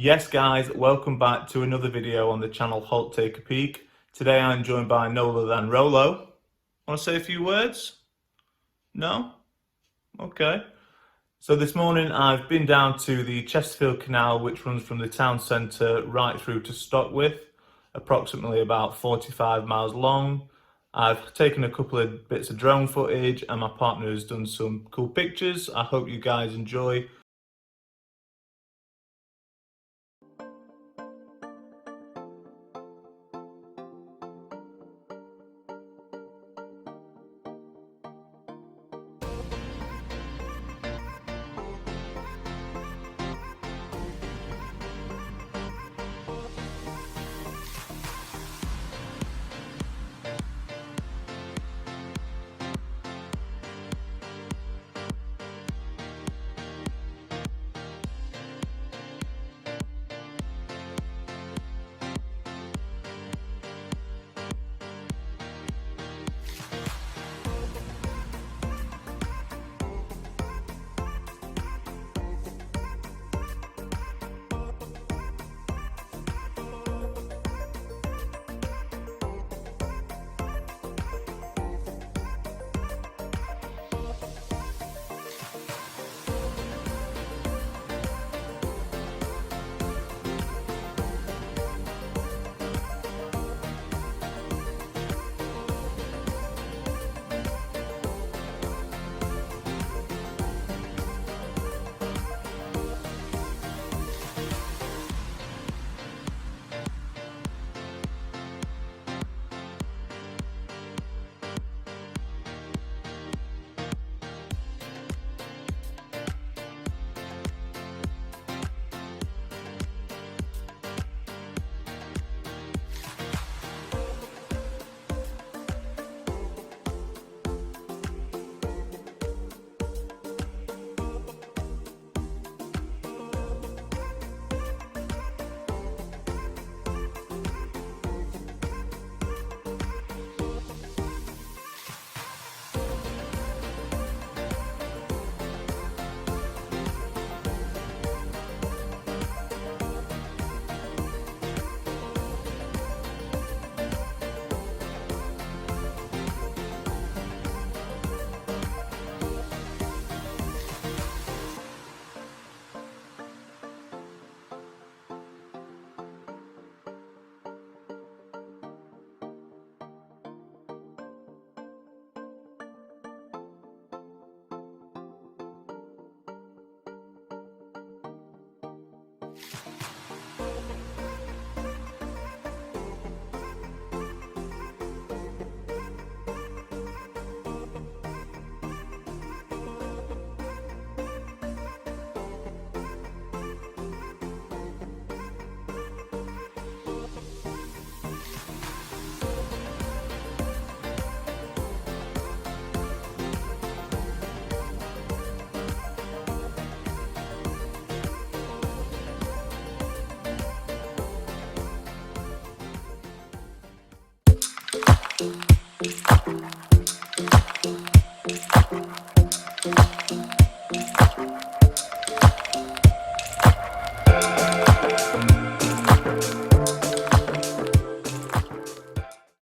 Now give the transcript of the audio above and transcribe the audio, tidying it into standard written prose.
Yes guys, welcome back to another video on the channel Halt Take a Peek. Today I'm joined by no other than Rolo. Want to say a few words? No? Okay. So this morning I've been down to the Chesterfield Canal, which runs from the town centre right through to Stockwith, approximately about 45 miles long. I've taken a couple of bits of drone footage and my partner has done some cool pictures. I hope you guys enjoy.